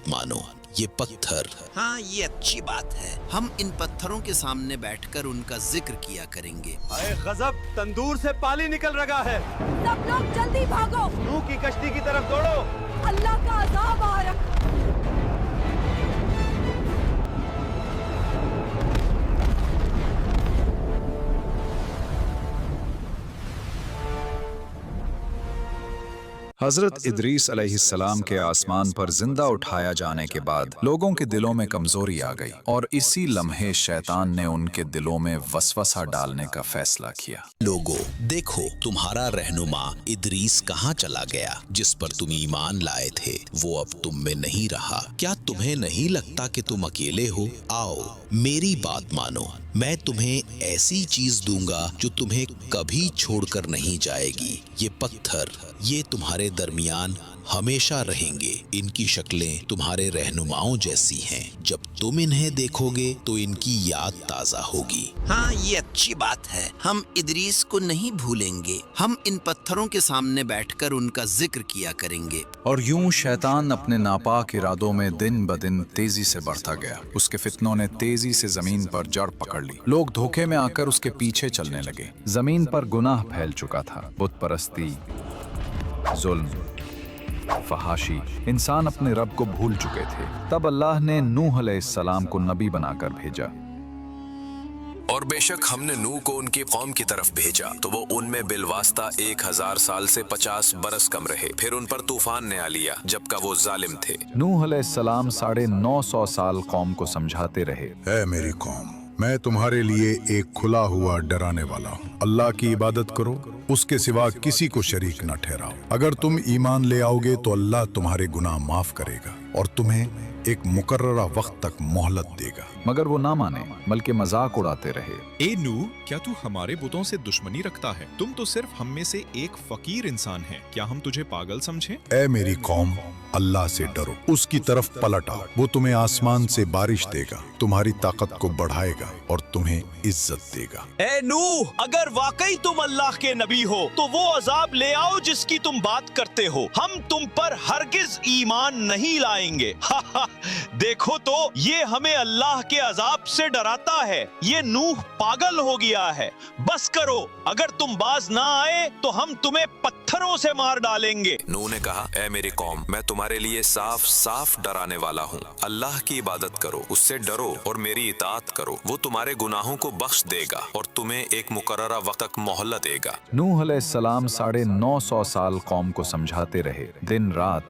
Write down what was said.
बात मानो, ये पत्थर। हाँ, ये अच्छी बात है। हम इन पत्थरों के सामने बैठकर उनका जिक्र किया करेंगे। अरे गजब, तंदूर से पानी निकल रहा है। सब लोग जल्दी भागो, नूह की कश्ती की तरफ दौड़ो। अल्लाह का अज़ाब आ रहा। हजरत इदरीस अलैहिस्सलाम के आसमान पर जिंदा उठाया जाने के बाद लोगों के दिलों में कमजोरी आ गई और इसी लम्हे शैतान ने उनके दिलों में वसवसा डालने का फैसला किया। लोगों, देखो तुम्हारा रहनुमा इदरीस कहाँ चला गया, जिस पर तुम ईमान लाए थे वो अब तुम में नहीं रहा। क्या तुम्हें नहीं लगता कि तुम अकेले हो? आओ मेरी बात मानो, मैं तुम्हें ऐसी चीज दूंगा जो तुम्हें कभी छोड़कर नहीं जाएगी। ये पत्थर, ये तुम्हारे दरमियान हमेशा रहेंगे। इनकी शक्लें तुम्हारे रहनुमाओं जैसी हैं। जब तुम इन्हें देखोगे तो इनकी याद ताजा होगी। हाँ, ये अच्छी बात है। हम इदरीस को नहीं भूलेंगे। हम इन पत्थरों के सामने बैठकर उनका जिक्र किया करेंगे। और यूं शैतान अपने नापाक इरादों में दिन ब दिन तेजी से बढ़ता गया। उसके फितनों ने तेजी से जमीन पर जड़ पकड़ ली। लोग धोखे में आकर उसके पीछे चलने लगे। जमीन पर गुनाह फैल चुका था। बुत परस्ती, जुल्म, फहाशी, इंसान अपने रब को भूल चुके थे। तब अल्लाह ने नूह अलैहिस्सलाम को नबी बनाकर भेजा। और बेशक हमने नूह को उनकी कौम की तरफ भेजा तो वो उनमें बिलवास्ता 1000 साल से 50 बरस कम रहे। फिर उन पर तूफान ने आ लिया जबकि वो जालिम थे। नूह अलैहिस्सलाम 950 साल कौम को समझाते रहे। ऐ मेरी कौम, मैं तुम्हारे लिए एक खुला हुआ डराने वाला हूँ। अल्लाह की इबादत करो, उसके सिवा किसी को शरीक न ठहराओ। अगर तुम ईमान ले आओगे तो अल्लाह तुम्हारे गुनाह माफ करेगा और तुम्हें एक मुकर्ररा वक्त तक मोहलत देगा। मगर वो ना माने, बल्कि मजाक उड़ाते रहे। ए नूह, क्या तू हमारे बुतों से दुश्मनी रखता है? तुम तो सिर्फ हम में से एक फकीर इंसान है। क्या हम तुझे पागल समझें? ऐ मेरी कौम, अल्लाह से डरो, उसकी तरफ पलट आओ। वो तुम्हें आसमान से बारिश देगा, तुम्हारी ताकत को बढ़ाएगा और तुम्हें इज्जत देगा। ए नूह, अगर वाकई तुम अल्लाह के नबी हो तो वो अजाब ले आओ जिसकी तुम बात करते हो। हम तुम पर हरगिज ईमान नहीं लाएंगे। देखो तो ये हमें अल्लाह के अजाब से डराता है। ये नूह पागल हो गया है। बस करो, अगर तुम बाज ना आए तो हम तुम्हें पत्थरों से मार डालेंगे। नूह ने कहा, ऐ मेरी कौम, मैं तुम्हारे लिए साफ साफ डराने वाला हूँ। अल्लाह की इबादत करो, उससे डरो और मेरी इताअत करो। वो तुम्हारे गुनाहों को बख्श देगा और तुम्हें एक मुकर्ररा वक्त तक मोहलत देगा। नूह अलैहिस्सलाम 950 साल कौम को समझाते रहे, दिन रात